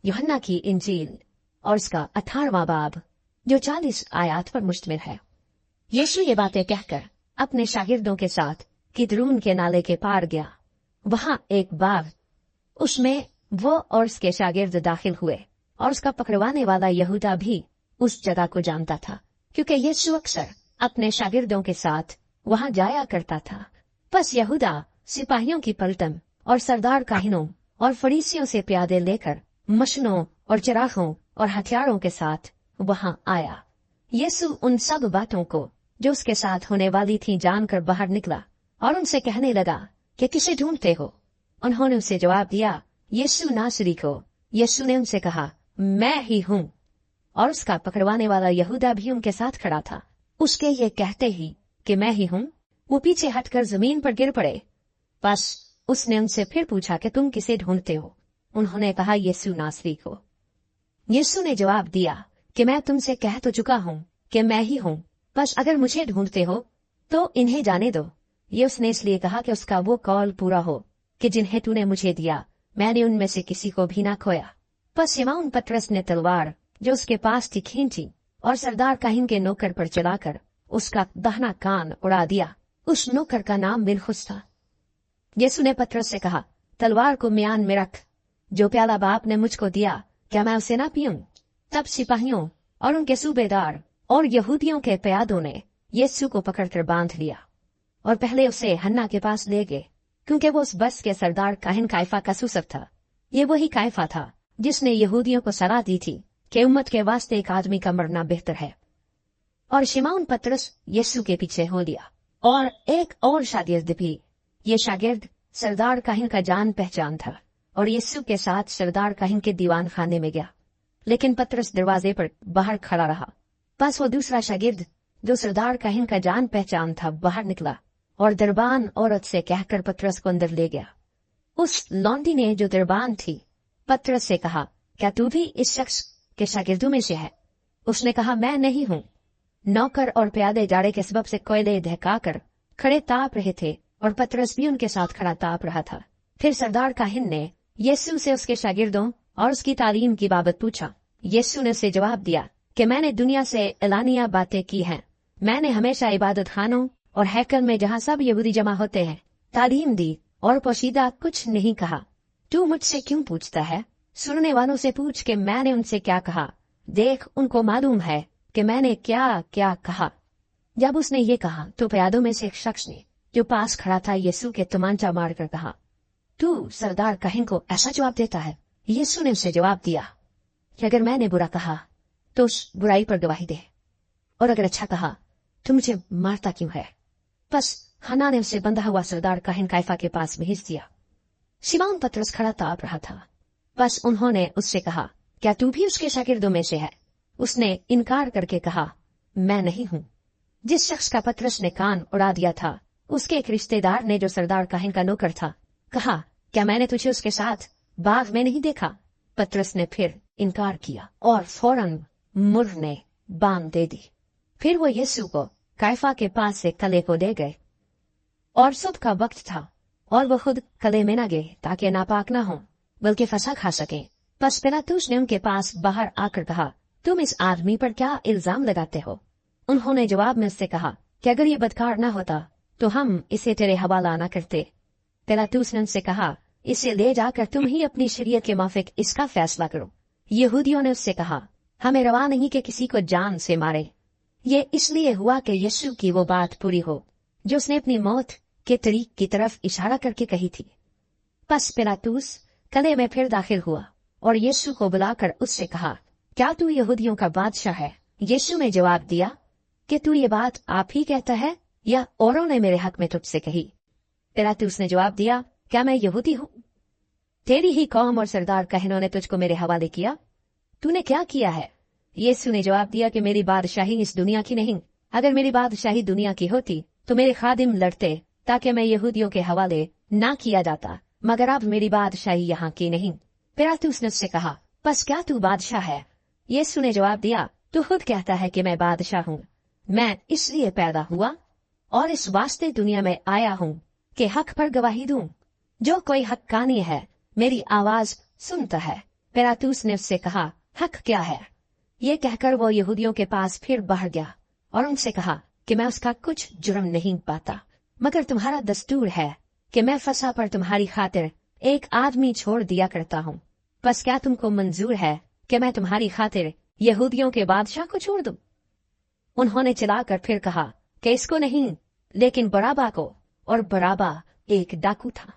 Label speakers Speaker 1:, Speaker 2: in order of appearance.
Speaker 1: यूहन्ना की इंजील और उसका 18वां बाब जो 40 आयत पर मुश्तमिल है। यीशु ये बातें कहकर अपने शागिर्दों के साथ किद्रोन के नाले के पार गया। वहां एक बाग, उसमें वो और उसके शागिर्द दाखिल हुए, और उसका पकड़वाने वाला यहूदा भी उस जगह को जानता था, क्योंकि यीशु अक्सर अपने शागिर्दों के साथ वहां जाया करता था। बस यहूदा सिपाहियों की पलटन और सरदार काहिनों और फरीसियों से प्यादे लेकर मशनों और चिरागों और हथियारों के साथ वहां आया। यीशु उन सब बातों को जो उसके साथ होने वाली थी जानकर बाहर निकला और उनसे कहने लगा कि किसे ढूंढते हो? उन्होंने उसे जवाब दिया, यीशु नासरी को। यीशु ने उनसे कहा, मैं ही हूँ। और उसका पकड़वाने वाला यहूदा भी उनके साथ खड़ा था। उसके ये कहते ही कि मैं ही हूँ, वो पीछे हटकर जमीन पर गिर पड़े। बस उसने उनसे फिर पूछा कि तुम किसे ढूंढते हो? उन्होंने कहा, यीशु नासरी को। यीशु ने जवाब दिया कि मैं तुमसे कह तो चुका हूँ कि मैं ही हूँ, बस अगर मुझे ढूंढते हो तो इन्हें जाने दो। ये उसने इसलिए कहा कि उसका वो कौल पूरा हो कि जिन्हें तूने मुझे दिया मैंने उनमें से किसी को भी ना खोया। बस शिमोन पतरस ने तलवार जो उसके पास थी खींची और सरदार काहिन के नौकर पर चलाकर उसका दाहिना कान उड़ा दिया। उस नौकर का नाम बिलखुस था। यीशु ने पतरस से कहा, तलवार को म्यान में रख। जो प्याला बाप ने मुझको दिया क्या मैं उसे ना पीऊं? तब सिपाहियों और उनके सूबेदार और यहूदियों के प्यादों ने यीशु को पकड़कर बांध लिया और पहले उसे हन्ना के पास ले गए, क्योंकि वो उस बस के सरदार काहिन काइफा का सुसक था। ये वही काइफा था जिसने यहूदियों को सलाह दी थी कि उम्मत के वास्ते एक आदमी का मरना बेहतर है। और शिमोन पतरस यीशु के पीछे हो लिया, और एक और शागिर्द भी। ये शागिर्द सरदार काहिन का जान पहचान था और यीशु के साथ सरदार काहिन के दीवान खाने में गया, लेकिन पतरस दरवाजे पर बाहर खड़ा रहा। बस वो दूसरा शागिर्द जो सरदार काहिन का जान पहचान था बाहर निकला और दरबान औरत से कहकर पतरस को अंदर ले गया। उस लौंडी ने जो दरबान थी पतरस से कहा, क्या तू भी इस शख्स के शागिर्दों में से है? उसने कहा, मैं नहीं हूँ। नौकर और प्यादे जाड़े के सबब से कोयले दहकाकर खड़े ताप रहे थे और पतरस भी उनके साथ खड़ा ताप रहा था। फिर सरदार काहिन ने यीशु से उसके शागिर्दों और उसकी तालीम की बाबत पूछा। यीशु ने उसे जवाब दिया कि मैंने दुनिया से एलानिया बातें की हैं। मैंने हमेशा इबादत खानों और हैकल में जहाँ सब यहूदी जमा होते हैं तालीम दी और पोशीदा कुछ नहीं कहा। तू मुझसे क्यों पूछता है? सुनने वालों से पूछ के मैंने उनसे क्या कहा। देख, उनको मालूम है कि मैंने क्या क्या कहा। जब उसने ये कहा तो प्यादों में से एक शख्स ने जो पास खड़ा था यीशु के तमांचा मारकर कहा, तू सरदार काहिन को ऐसा जवाब देता है? यीशु ने उसे जवाब दिया कि अगर मैंने बुरा कहा तो उस बुराई पर गवाही दे, और अगर अच्छा कहा तो मुझे मारता क्यों है? बस हन्ना ने उसे बंधा हुआ सरदार काहिन काइफा के पास भेज दिया। शिमोन पतरस खड़ा ताप रहा था। बस उन्होंने उससे कहा, क्या तू भी उसके शागिर्दों में से है? उसने इनकार करके कहा, मैं नहीं हूँ। जिस शख्स का पतरस ने कान उड़ा दिया था उसके एक रिश्तेदार ने जो सरदार काहिन का नौकर था कहा, क्या मैंने तुझे उसके साथ बाग में नहीं देखा? पतरस ने फिर इनकार किया और फौरन मुर्र ने बांग दे दी। फिर वो यीशु को काइफा के पास से कले को ले गए, और सुबह का वक्त था और वो खुद कले में न गए ताकि नापाक न हो बल्कि फंसा खा सके। बस पिलातुस ने उनके पास बाहर आकर कहा, तुम इस आदमी पर क्या इल्जाम लगाते हो? उन्होंने जवाब में उससे कहा कि अगर ये बदकार न होता तो हम इसे तेरे हवाला न करते। पिलातुस ने उनसे कहा, इसे ले जाकर तुम ही अपनी शरीयत के माफिक इसका फैसला करो। यहूदियों ने उससे कहा, हमें रवा नहीं कि किसी को जान से मारे। ये इसलिए हुआ कि यीशु की वो बात पूरी हो जो उसने अपनी मौत के तरीक की तरफ इशारा करके कही थी। बस पिलातुस कले में फिर दाखिल हुआ और यीशु को बुलाकर उससे कहा, क्या तू यहूदियों का बादशाह है? यीशु ने जवाब दिया कि तू ये बात आप ही कहता है या औरों ने मेरे हक में तुझसे कही? पिलातुस ने जवाब दिया, क्या मैं यहूदी हूँ? तेरी ही कौम और सरदार काहिनों ने तुझको मेरे हवाले किया। तूने क्या किया है? यीशु ने जवाब दिया कि मेरी बादशाही इस दुनिया की नहीं। अगर मेरी बादशाही दुनिया की होती तो मेरे खादिम लड़ते ताकि मैं यहूदियों के हवाले ना किया जाता, मगर अब मेरी बादशाही यहाँ की नहीं। पिलातुस ने उससे कहा, बस क्या तू बादशाह है? यीशु ने जवाब दिया, तू खुद कहता है कि मैं बादशाह हूँ। मैं इसलिए पैदा हुआ और इस वास्ते दुनिया में आया हूँ कि हक पर गवाही दूं। जो कोई हक्कानी है मेरी आवाज सुनता है पिलातुस ने उससे कहा, हक क्या है? ये कहकर वो यहूदियों के पास फिर बढ़ गया और उनसे कहा कि मैं उसका कुछ जुर्म नहीं पाता, मगर तुम्हारा दस्तूर है कि मैं फसा पर तुम्हारी खातिर एक आदमी छोड़ दिया करता हूँ। बस क्या तुमको मंजूर है कि मैं तुम्हारी खातिर यहूदियों के बादशाह को छोड़ दूं? उन्होंने चिल्लाकर फिर कहा कि इसको नहीं, लेकिन बराबा को, और बराबा एक डाकू था।